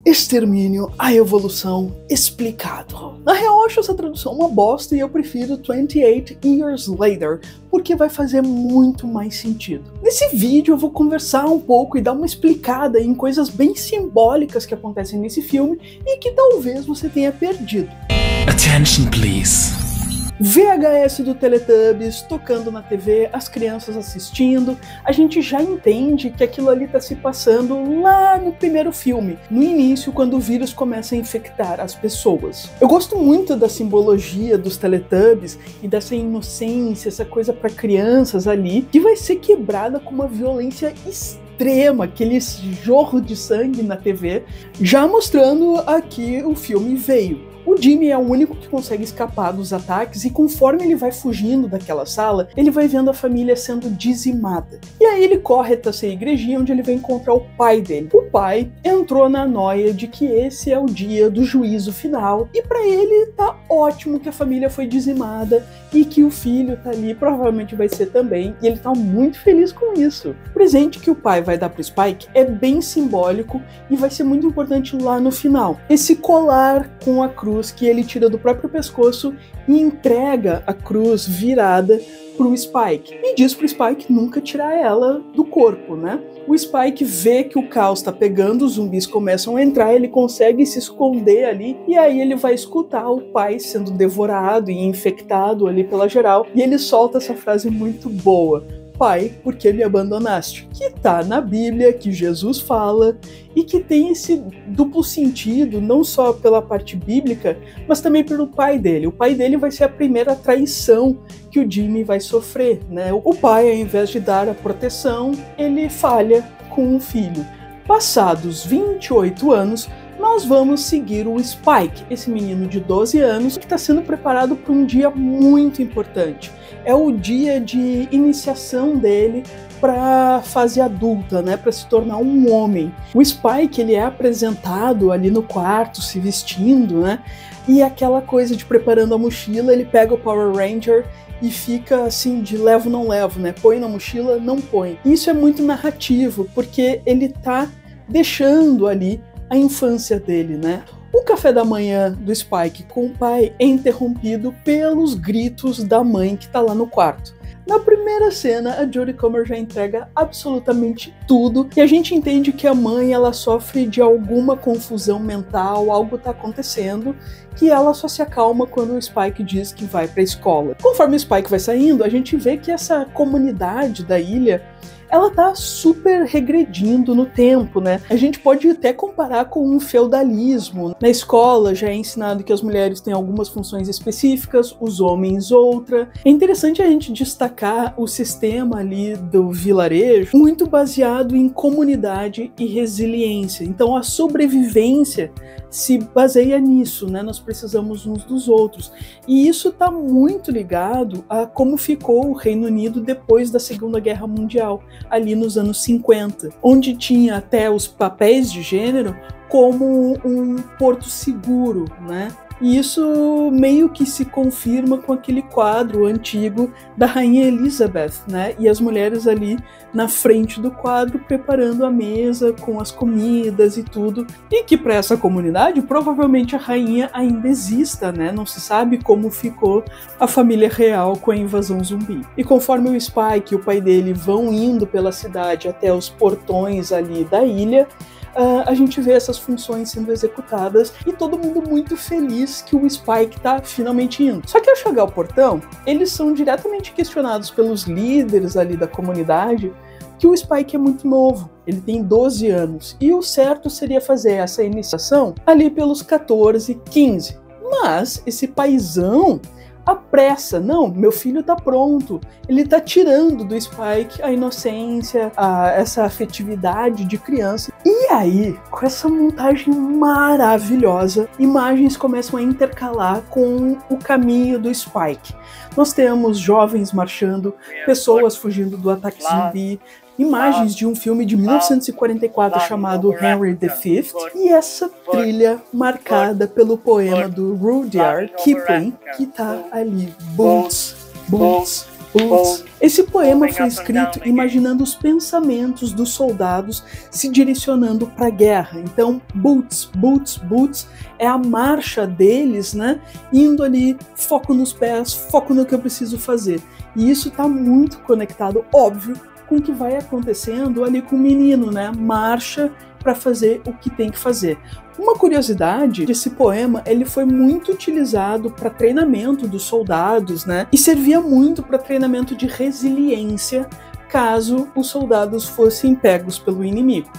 Extermínio, a Evolução Explicado. Na real, eu acho essa tradução uma bosta e eu prefiro 28 Years Later, porque vai fazer muito mais sentido. Nesse vídeo eu vou conversar um pouco e dar uma explicada em coisas bem simbólicas que acontecem nesse filme e que talvez você tenha perdido. Attention, please. VHS do Teletubbies tocando na TV, as crianças assistindo, a gente já entende que aquilo ali está se passando lá no primeiro filme, no início, quando o vírus começa a infectar as pessoas. Eu gosto muito da simbologia dos Teletubbies e dessa inocência, essa coisa para crianças ali, que vai ser quebrada com uma violência extrema, aquele jorro de sangue na TV, já mostrando a que o filme veio. O Jimmy é o único que consegue escapar dos ataques e conforme ele vai fugindo daquela sala, ele vai vendo a família sendo dizimada. E aí ele corre até essa igrejinha onde ele vai encontrar o pai dele. O pai entrou na noia de que esse é o dia do juízo final e pra ele tá ótimo que a família foi dizimada e que o filho tá ali, provavelmente vai ser também, e ele tá muito feliz com isso. O presente que o pai vai dar pro Spike é bem simbólico e vai ser muito importante lá no final. Esse colar com a cruz que ele tira do próprio pescoço e entrega a cruz virada pro Spike. E diz pro Spike nunca tirar ela do corpo, né? O Spike vê que o caos tá pegando, os zumbis começam a entrar, ele consegue se esconder ali, e aí ele vai escutar o pai sendo devorado e infectado ali pela geral, e ele solta essa frase muito boa: Pai, por que me abandonaste? Que tá na Bíblia, que Jesus fala, e que tem esse duplo sentido, não só pela parte bíblica, mas também pelo pai dele. O pai dele vai ser a primeira traição que o Jimmy vai sofrer, né? O pai, ao invés de dar a proteção, ele falha com o filho. Passados 28 anos, nós vamos seguir o Spike, esse menino de 12 anos que está sendo preparado para um dia muito importante. É o dia de iniciação dele para a fase adulta, né, para se tornar um homem. O Spike, ele é apresentado ali no quarto, se vestindo, né, e aquela coisa de preparando a mochila, ele pega o Power Ranger e fica assim de levo não levo, né, põe na mochila, não põe. Isso é muito narrativo, porque ele tá deixando ali a infância dele, né. O café da manhã do Spike com o pai é interrompido pelos gritos da mãe que tá lá no quarto. Na primeira cena, a Jodie Comer já entrega absolutamente tudo e a gente entende que a mãe ela sofre de alguma confusão mental, algo tá acontecendo, que ela só se acalma quando o Spike diz que vai pra escola. Conforme o Spike vai saindo, a gente vê que essa comunidade da ilha ela tá super regredindo no tempo, né? A gente pode até comparar com um feudalismo. Na escola já é ensinado que as mulheres têm algumas funções específicas, os homens outra. É interessante a gente destacar o sistema ali do vilarejo, muito baseado em comunidade e resiliência. Então a sobrevivência se baseia nisso, né? Nós precisamos uns dos outros. E isso tá muito ligado a como ficou o Reino Unido depois da Segunda Guerra Mundial, ali nos anos 50, onde tinha até os papéis de gênero como um porto seguro, né? E isso meio que se confirma com aquele quadro antigo da Rainha Elizabeth, né? E as mulheres ali na frente do quadro preparando a mesa com as comidas e tudo. E que para essa comunidade provavelmente a rainha ainda exista, né? Não se sabe como ficou a família real com a invasão zumbi. E conforme o Spike e o pai dele vão indo pela cidade até os portões ali da ilha, a gente vê essas funções sendo executadas e todo mundo muito feliz que o Spike tá finalmente indo. Só que ao chegar ao portão, eles são diretamente questionados pelos líderes ali da comunidade que o Spike é muito novo, ele tem 12 anos, e o certo seria fazer essa iniciação ali pelos 14, 15. Mas esse paizão apressa, não, meu filho tá pronto, ele tá tirando do Spike a inocência, essa afetividade de criança. E aí, com essa montagem maravilhosa, imagens começam a intercalar com o caminho do Spike. Nós temos jovens marchando, pessoas fugindo do ataque zumbi, imagens de um filme de 1944 chamado Henry V, e essa trilha marcada pelo poema do Rudyard Kipling, que tá ali, boots, boots, Boots. Esse poema foi escrito imaginando os pensamentos dos soldados se direcionando para a guerra. Então, Boots, Boots, Boots é a marcha deles, né? Indo ali, foco nos pés, foco no que eu preciso fazer. E isso está muito conectado, óbvio, com o que vai acontecendo ali com o menino, né? Marcha para fazer o que tem que fazer. Uma curiosidade desse poema, ele foi muito utilizado para treinamento dos soldados, né? E servia muito para treinamento de resiliência, caso os soldados fossem pegos pelo inimigo.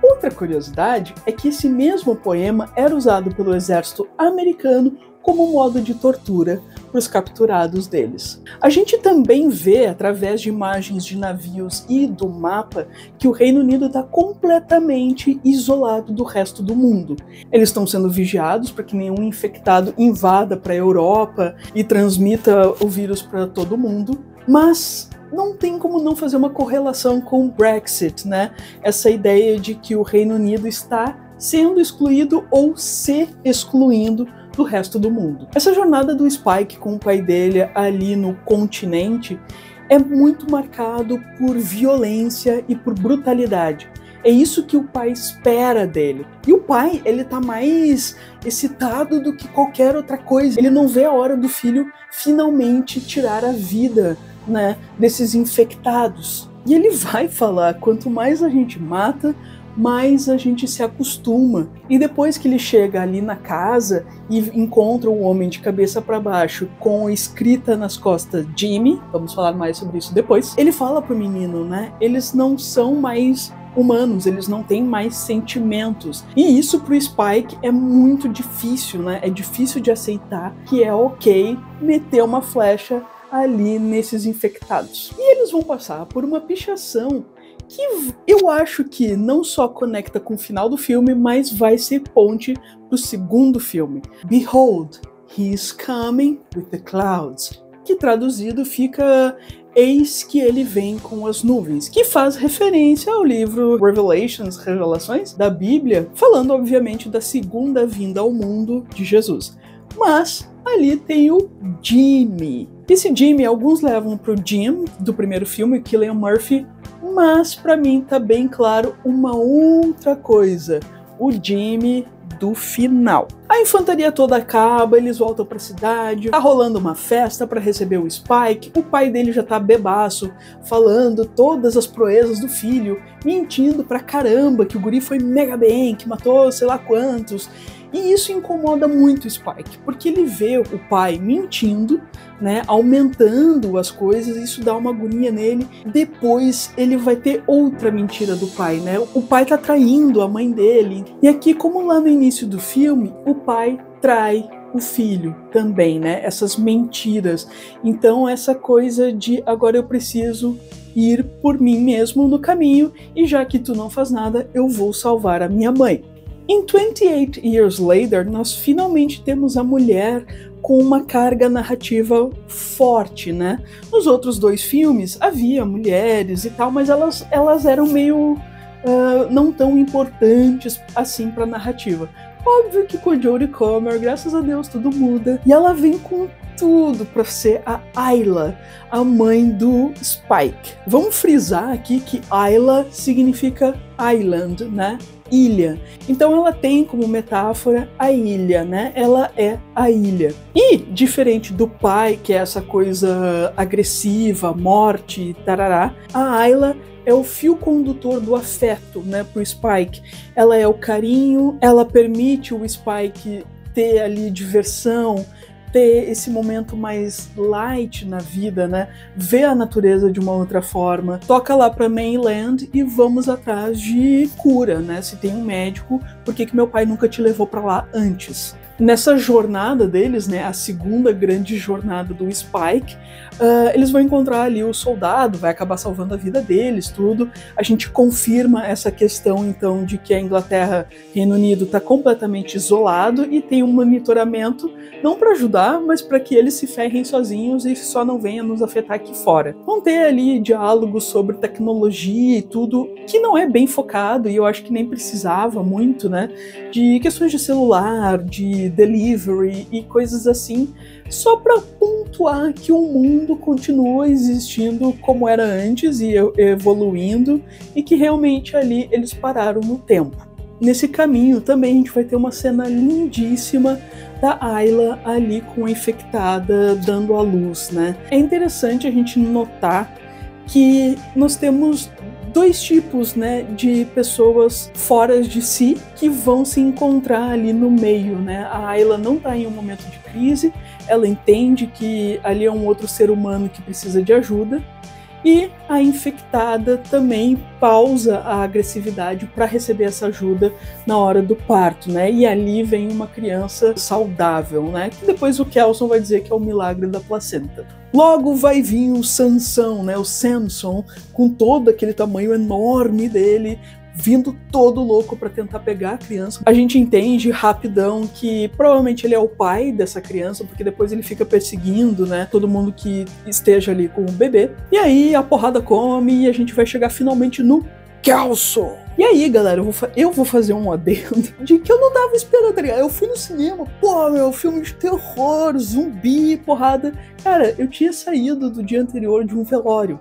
Outra curiosidade é que esse mesmo poema era usado pelo exército americano como modo de tortura para os capturados deles. A gente também vê, através de imagens de navios e do mapa, que o Reino Unido está completamente isolado do resto do mundo. Eles estão sendo vigiados para que nenhum infectado invada para a Europa e transmita o vírus para todo mundo, mas não tem como não fazer uma correlação com o Brexit, né? Essa ideia de que o Reino Unido está sendo excluído ou se excluindo do resto do mundo. Essa jornada do Spike com o pai dele ali no continente é muito marcado por violência e por brutalidade. É isso que o pai espera dele. E o pai, ele tá mais excitado do que qualquer outra coisa. Ele não vê a hora do filho finalmente tirar a vida, né, desses infectados. E ele vai falar, quanto mais a gente mata, mais a gente se acostuma. E depois que ele chega ali na casa e encontra o homem de cabeça para baixo com escrita nas costas Jimmy, vamos falar mais sobre isso depois, ele fala pro menino, né? Eles não são mais humanos, eles não têm mais sentimentos. E isso pro Spike é muito difícil, né? É difícil de aceitar que é ok meter uma flecha ali nesses infectados. E eles vão passar por uma pichação que eu acho que não só conecta com o final do filme, mas vai ser ponte pro segundo filme. Behold, he is coming with the clouds. Que traduzido fica eis que ele vem com as nuvens, que faz referência ao livro Revelations, Revelações, da Bíblia, falando obviamente da segunda vinda ao mundo de Jesus. Mas ali tem o Jimmy. Esse Jimmy, alguns levam pro Jim, do primeiro filme, Cillian Murphy, mas pra mim tá bem claro uma outra coisa, o Jimmy do final. A infantaria toda acaba, eles voltam pra cidade, tá rolando uma festa pra receber o Spike, o pai dele já tá bebaço, falando todas as proezas do filho, mentindo pra caramba que o guri foi mega bem, que matou sei lá quantos. E isso incomoda muito o Spike, porque ele vê o pai mentindo, né, aumentando as coisas, e isso dá uma agonia nele. Depois ele vai ter outra mentira do pai, né? O pai tá traindo a mãe dele. E aqui, como lá no início do filme, o pai trai o filho também, né? Essas mentiras. Então essa coisa de agora eu preciso ir por mim mesmo no caminho, e já que tu não faz nada, eu vou salvar a minha mãe. Em 28 Years Later, nós finalmente temos a mulher com uma carga narrativa forte, né? Nos outros dois filmes havia mulheres e tal, mas elas eram meio não tão importantes assim para a narrativa. Óbvio que com a Jodie Comer, graças a Deus, tudo muda. E ela vem com tudo para ser a Ayla, a mãe do Spike. Vamos frisar aqui que Ayla significa island, né? Ilha. Então ela tem como metáfora a ilha, né? Ela é a ilha. E, diferente do pai, que é essa coisa agressiva, morte, tarará, a Ayla é o fio condutor do afeto, né, pro Spike. Ela é o carinho, ela permite o Spike ter ali diversão, ter esse momento mais light na vida, né? Ver a natureza de uma outra forma. Toca lá pra Mainland e vamos atrás de cura, né? Se tem um médico, por que meu pai nunca te levou pra lá antes? Nessa jornada deles, né, a segunda grande jornada do Spike, eles vão encontrar ali o soldado, vai acabar salvando a vida deles, tudo. A gente confirma essa questão, então, de que a Inglaterra, Reino Unido, está completamente isolado e tem um monitoramento, não para ajudar, mas para que eles se ferrem sozinhos e só não venham nos afetar aqui fora. Vão ter ali diálogos sobre tecnologia e tudo, que não é bem focado, e eu acho que nem precisava muito, né, de questões de celular, de de delivery e coisas assim, só para pontuar que o mundo continua existindo como era antes e evoluindo, e que realmente ali eles pararam no tempo. Nesse caminho também a gente vai ter uma cena lindíssima da Ayla ali com a infectada dando à luz, né? É interessante a gente notar que nós temos dois tipos, né, de pessoas fora de si que vão se encontrar ali no meio, né? A Ayla não está em um momento de crise, ela entende que ali é um outro ser humano que precisa de ajuda, e a infectada também pausa a agressividade para receber essa ajuda na hora do parto, né? E ali vem uma criança saudável, né? Que depois o Kelson vai dizer que é o milagre da placenta. Logo vai vir o Sansão, né? O Samson, com todo aquele tamanho enorme dele, vindo todo louco para tentar pegar a criança. A gente entende rapidão que provavelmente ele é o pai dessa criança, porque depois ele fica perseguindo, né, todo mundo que esteja ali com o bebê. E aí a porrada come e a gente vai chegar finalmente no Kelson. E aí, galera, eu vou fazer um adendo de que eu não tava esperando, tá ligado? Eu fui no cinema, pô, meu, filme de terror, zumbi, porrada. Cara, eu tinha saído do dia anterior de um velório.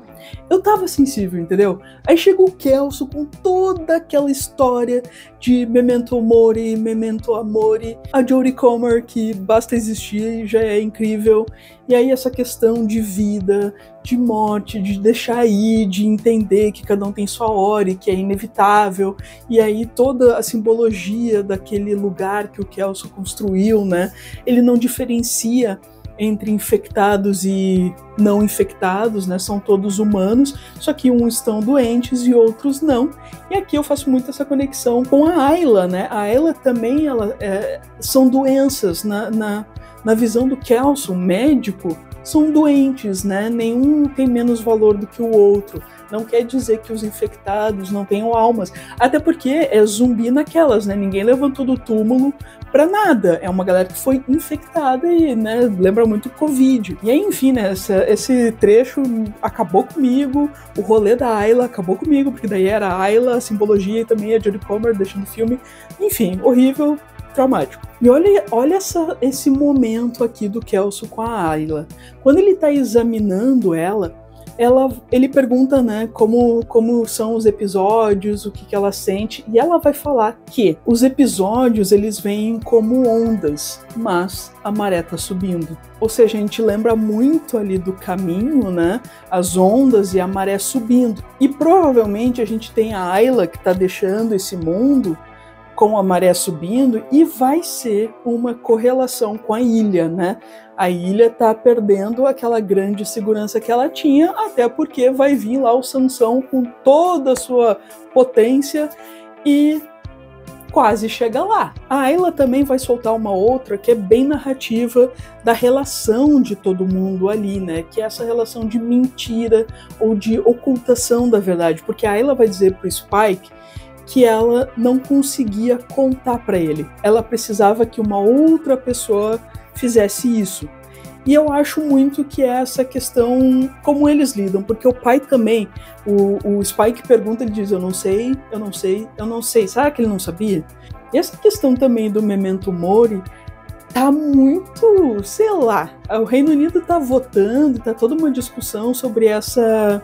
Eu tava sensível, entendeu? Aí chegou o Kelson com toda aquela história de Memento Mori, Memento Amori, a Jodie Comer, que basta existir e já é incrível. E aí essa questão de vida, de morte, de deixar ir, de entender que cada um tem sua hora e que é inevitável. E aí toda a simbologia daquele lugar que o Kelson construiu, né? Ele não diferencia entre infectados e não infectados, né? São todos humanos, só que uns estão doentes e outros não. E aqui eu faço muito essa conexão com a Ayla, né? A Ayla também, são doenças na visão do Kelson, médico, são doentes, né? Nenhum tem menos valor do que o outro. Não quer dizer que os infectados não tenham almas, até porque é zumbi naquelas, né? Ninguém levantou do túmulo pra nada. É uma galera que foi infectada e, né, lembra muito o Covid. E aí, enfim, né, esse trecho acabou comigo, o rolê da Ayla acabou comigo, porque daí era a Ayla, a simbologia e também a Jodie Comer deixando o filme. Enfim, horrível, traumático. E olha esse momento aqui do Kelson com a Ayla. Quando ele tá examinando ele pergunta, né, como são os episódios, o que ela sente, e ela vai falar que os episódios, eles vêm como ondas, mas a maré tá subindo. Ou seja, a gente lembra muito ali do caminho, né, as ondas e a maré subindo. E provavelmente a gente tem a Ayla que tá deixando esse mundo com a maré subindo, e vai ser uma correlação com a ilha, né? A ilha tá perdendo aquela grande segurança que ela tinha, até porque vai vir lá o Sansão com toda a sua potência e quase chega lá. A Ayla também vai soltar uma outra que é bem narrativa da relação de todo mundo ali, né? Que é essa relação de mentira ou de ocultação da verdade, porque a Ayla vai dizer pro Spike que ela não conseguia contar para ele. Ela precisava que uma outra pessoa fizesse isso. E eu acho muito que é essa questão, como eles lidam, porque o pai também, o Spike pergunta, ele diz, eu não sei. Será que ele não sabia? E essa questão também do Memento Mori tá muito, sei lá, o Reino Unido tá votando, tá toda uma discussão sobre essa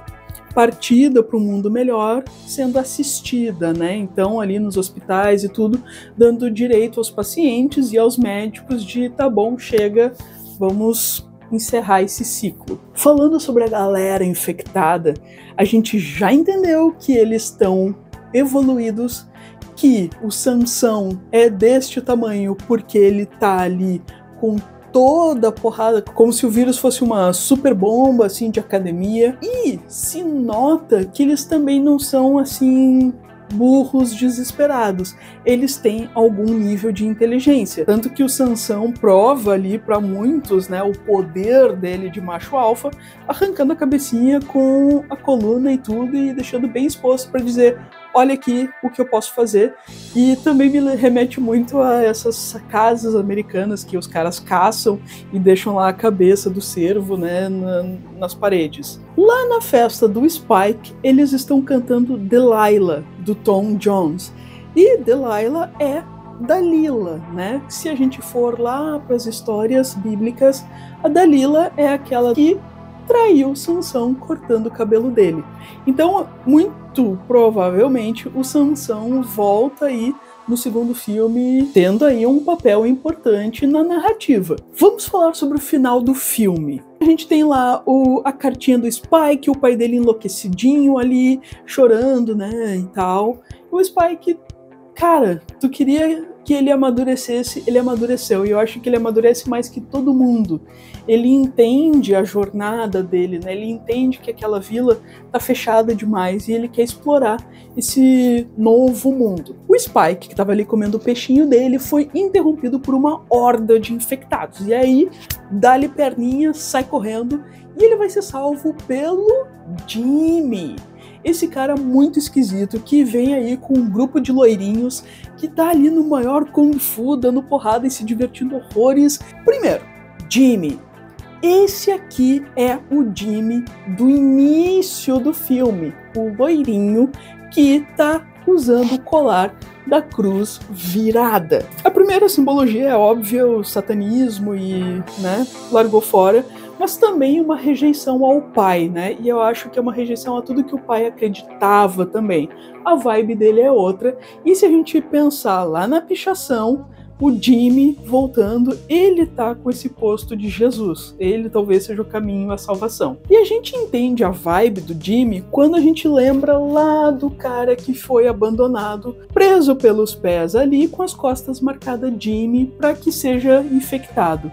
partida para um mundo melhor sendo assistida, né? Então ali nos hospitais e tudo, dando direito aos pacientes e aos médicos de tá bom, chega, vamos encerrar esse ciclo. Falando sobre a galera infectada, a gente já entendeu que eles estão evoluídos, que o Sansão é deste tamanho porque ele tá ali com toda a porrada, como se o vírus fosse uma super bomba, assim, de academia. E se nota que eles também não são, assim, burros desesperados. Eles têm algum nível de inteligência. Tanto que o Sansão prova ali para muitos, né, o poder dele de macho alfa, arrancando a cabecinha com a coluna e tudo e deixando bem exposto para dizer, olha aqui o que eu posso fazer. E também me remete muito a essas casas americanas que os caras caçam e deixam lá a cabeça do cervo, né, nas paredes. Lá na festa do Spike, eles estão cantando Delilah, do Tom Jones. E Delilah é Dalila, né? Se a gente for lá para as histórias bíblicas, a Dalila é aquela que traiu Sansão cortando o cabelo dele. Então, muito provavelmente, o Sansão volta aí no segundo filme, tendo aí um papel importante na narrativa. Vamos falar sobre o final do filme. A gente tem lá a cartinha do Spike, o pai dele enlouquecidinho ali, chorando, né, e tal. O Spike, cara, tu queria que ele amadurecesse, ele amadureceu, e eu acho que ele amadurece mais que todo mundo. Ele entende a jornada dele, né? Ele entende que aquela vila tá fechada demais e ele quer explorar esse novo mundo. O Spike, que tava ali comendo o peixinho dele, foi interrompido por uma horda de infectados, e aí dá-lhe perninha, sai correndo, e ele vai ser salvo pelo Jimmy. Esse cara muito esquisito que vem aí com um grupo de loirinhos que tá ali no maior Kung Fu, dando porrada e se divertindo horrores. Primeiro, Jimmy. Esse aqui é o Jimmy do início do filme. O loirinho que tá usando o colar da cruz virada. A primeira simbologia é óbvia, o satanismo e, né, largou fora. Mas também uma rejeição ao pai, né? E eu acho que é uma rejeição a tudo que o pai acreditava também. A vibe dele é outra. E se a gente pensar lá na pichação, o Jimmy voltando, ele tá com esse posto de Jesus. Ele talvez seja o caminho à salvação. E a gente entende a vibe do Jimmy quando a gente lembra lá do cara que foi abandonado, preso pelos pés ali, com as costas marcadas Jimmy, para que seja infectado.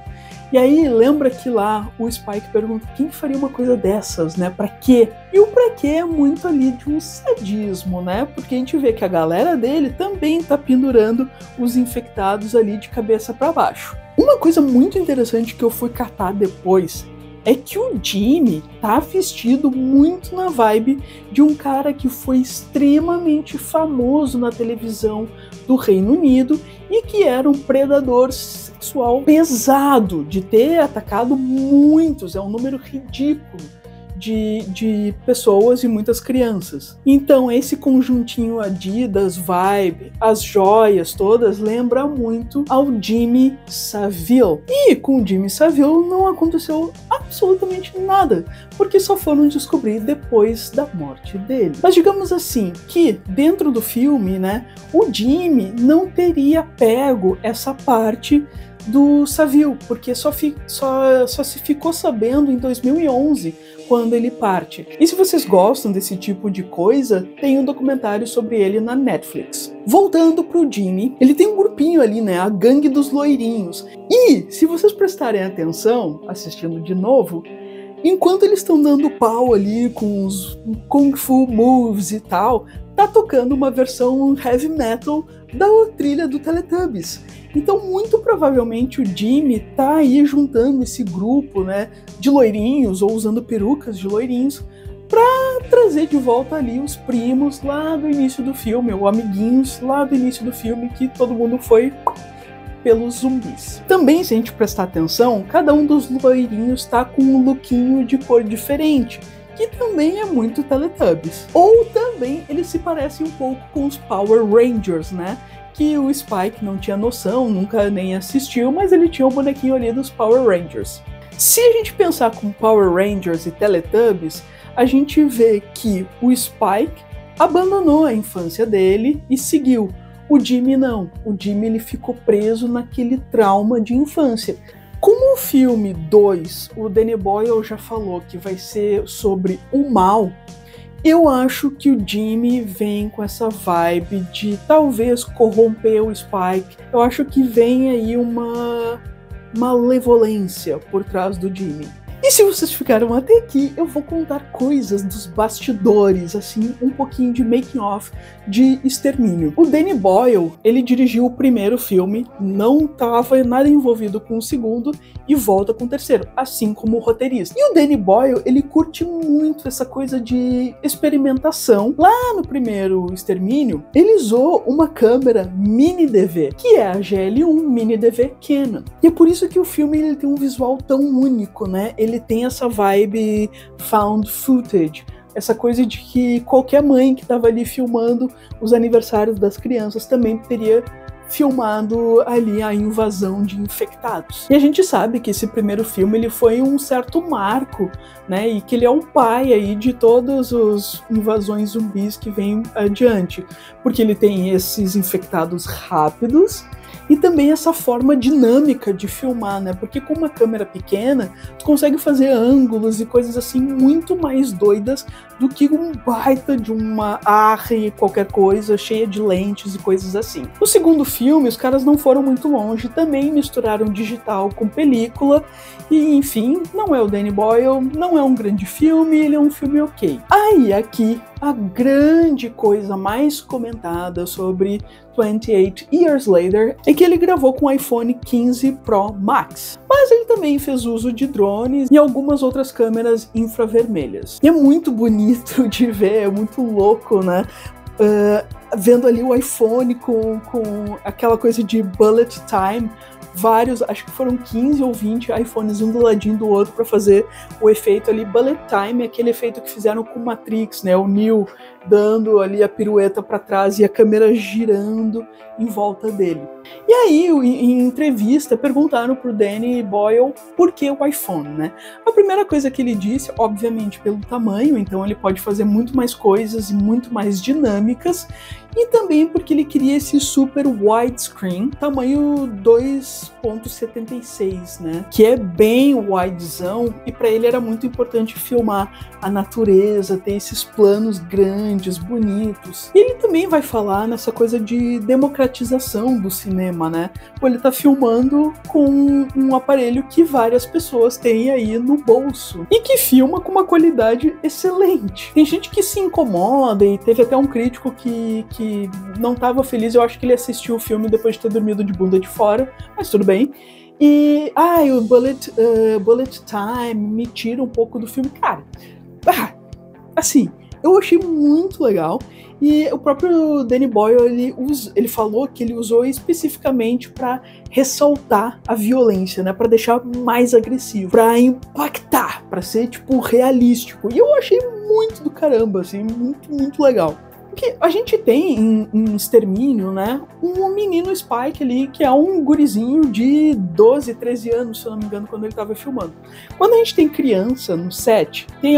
E aí, lembra que lá o Spike pergunta quem faria uma coisa dessas, né? Pra quê? E o pra quê é muito ali de um sadismo, né? Porque a gente vê que a galera dele também tá pendurando os infectados ali de cabeça pra baixo. Uma coisa muito interessante que eu fui catar depois é que o Jimmy tá vestido muito na vibe de um cara que foi extremamente famoso na televisão do Reino Unido e que era um predador sexual pesado, de ter atacado muitos, é um número ridículo de pessoas e muitas crianças. Então esse conjuntinho Adidas, vibe, as joias todas, lembra muito ao Jimmy Savile. E com o Jimmy Savile não aconteceu absolutamente nada, porque só foram descobrir depois da morte dele. Mas digamos assim, que dentro do filme, né, o Jimmy não teria pego essa parte do Savile, porque só se ficou sabendo em 2011, quando ele parte. E se vocês gostam desse tipo de coisa, tem um documentário sobre ele na Netflix. Voltando pro Jimmy, ele tem um grupinho ali, né, a gangue dos loirinhos. E, se vocês prestarem atenção, assistindo de novo, enquanto eles estão dando pau ali com os Kung Fu moves e tal, tá tocando uma versão heavy metal da trilha do Teletubbies. Então, muito provavelmente o Jimmy tá aí juntando esse grupo, né, de loirinhos ou usando perucas de loirinhos pra trazer de volta ali os primos lá do início do filme, ou amiguinhos lá do início do filme que todo mundo foi pelos zumbis. Também, se a gente prestar atenção, cada um dos loirinhos tá com um lookinho de cor diferente, que também é muito Teletubbies. Ou também eles se parecem um pouco com os Power Rangers, né? Que o Spike não tinha noção, nunca nem assistiu, mas ele tinha o bonequinho ali dos Power Rangers. Se a gente pensar com Power Rangers e Teletubbies, a gente vê que o Spike abandonou a infância dele e seguiu. O Jimmy não. O Jimmy ele ficou preso naquele trauma de infância. Como o filme 2, o Danny Boyle já falou que vai ser sobre o mal, eu acho que o Jimmy vem com essa vibe de talvez corromper o Spike. Eu acho que vem aí uma malevolência por trás do Jimmy. E se vocês ficaram até aqui, eu vou contar coisas dos bastidores, assim, um pouquinho de making of de Extermínio. O Danny Boyle, ele dirigiu o primeiro filme, não estava nada envolvido com o segundo e volta com o terceiro, assim como o roteirista. E o Danny Boyle, ele curte muito essa coisa de experimentação. Lá no primeiro Extermínio, ele usou uma câmera mini DV, que é a GL1 mini DV Canon. E é por isso que o filme ele tem um visual tão único, né? Ele tem essa vibe found footage, essa coisa de que qualquer mãe que estava ali filmando os aniversários das crianças também teria filmado ali a invasão de infectados. E a gente sabe que esse primeiro filme ele foi um certo marco, né, e que ele é o pai aí de todas as invasões zumbis que vêm adiante, porque ele tem esses infectados rápidos e também essa forma dinâmica de filmar, né? Porque com uma câmera pequena, tu consegue fazer ângulos e coisas assim muito mais doidas do que um baita de uma Arri, qualquer coisa, cheia de lentes e coisas assim. No segundo filme, os caras não foram muito longe, também misturaram digital com película, e enfim, não é o Danny Boyle, não é um grande filme, ele é um filme ok. Aí, aqui, a grande coisa mais comentada sobre 28 Years Later é que ele gravou com o iPhone 15 Pro Max. Mas ele também fez uso de drones e algumas outras câmeras infravermelhas. E é muito bonito de ver, é muito louco, né? Vendo ali o iPhone com aquela coisa de bullet time, vários, acho que foram 15 ou 20 iPhones um do ladinho do outro para fazer o efeito ali, bullet time, aquele efeito que fizeram com Matrix, né, o Neo dando ali a pirueta para trás e a câmera girando em volta dele. E aí, em entrevista, perguntaram pro Danny Boyle por que o iPhone, né? A primeira coisa que ele disse, obviamente pelo tamanho, então ele pode fazer muito mais coisas e muito mais dinâmicas, e também porque ele queria esse super widescreen, tamanho 2.76, né? Que é bem widezão, e para ele era muito importante filmar a natureza, ter esses planos grandes, bonitos. E ele também vai falar nessa coisa de democratização do cinema, né? Ele tá filmando com um aparelho que várias pessoas têm aí no bolso e que filma com uma qualidade excelente. Tem gente que se incomoda e teve até um crítico que não tava feliz, eu acho que ele assistiu o filme depois de ter dormido de bunda de fora, mas tudo bem. E, o bullet time me tira um pouco do filme. Cara, assim, eu achei muito legal. E o próprio Danny Boyle, ele falou que ele usou especificamente para ressaltar a violência, né? Para deixar mais agressivo, para impactar, para ser, tipo, realístico. E eu achei muito do caramba, assim, muito, muito legal. Porque a gente tem em Extermínio, né, um menino Spike ali, que é um gurizinho de 12, 13 anos, se eu não me engano, quando ele estava filmando. Quando a gente tem criança no set, tem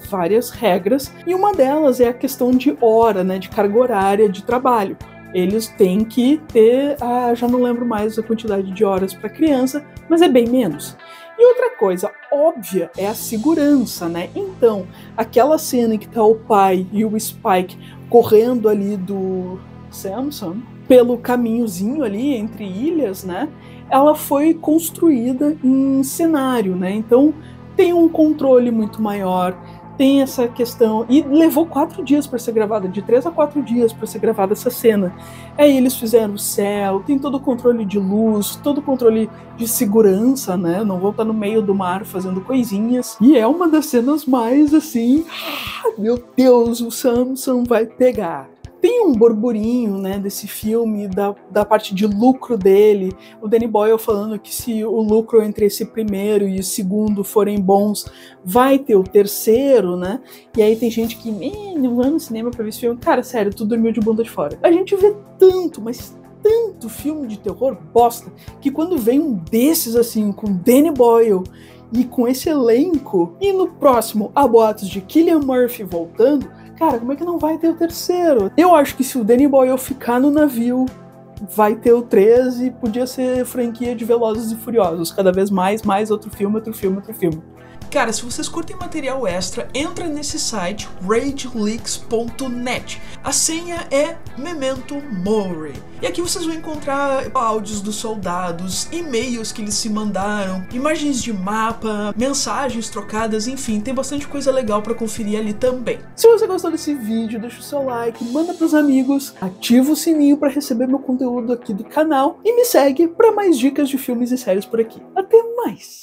várias regras, e uma delas é a questão de hora, né, de carga horária de trabalho. Eles têm que ter, já não lembro mais a quantidade de horas para criança, mas é bem menos. E outra coisa óbvia é a segurança, né? Então, aquela cena em que tá o pai e o Spike correndo ali do Samson pelo caminhozinho ali entre ilhas, né? Ela foi construída em cenário, né? Então, tem um controle muito maior, tem essa questão, e levou 4 dias para ser gravada, de 3 a 4 dias para ser gravada essa cena. Aí eles fizeram o céu, tem todo o controle de luz, todo o controle de segurança, né? Não vão estar no meio do mar fazendo coisinhas. E é uma das cenas mais assim, meu Deus, o Samson vai pegar. Tem um burburinho, né, desse filme, da parte de lucro dele, o Danny Boyle falando que se o lucro entre esse primeiro e o segundo forem bons, vai ter o terceiro, né, e aí tem gente que, não vai no cinema pra ver esse filme. Cara, sério, tu dormiu de bunda de fora. A gente vê tanto, mas tanto filme de terror bosta, que quando vem um desses assim, com Danny Boyle e com esse elenco, e no próximo há boatos de Cillian Murphy voltando, cara, como é que não vai ter o terceiro? Eu acho que se o Danny Boyle ficar no navio, vai ter o 3 e podia ser franquia de Velozes e Furiosos. Cada vez mais outro filme, outro filme, outro filme. Cara, se vocês curtem material extra, entra nesse site rageleaks.net. A senha é Memento Mori. E aqui vocês vão encontrar áudios dos soldados, e-mails que eles se mandaram, imagens de mapa, mensagens trocadas, enfim, tem bastante coisa legal pra conferir ali também. Se você gostou desse vídeo, deixa o seu like, manda pros amigos, ativa o sininho pra receber meu conteúdo aqui do canal e me segue pra mais dicas de filmes e séries por aqui. Até mais!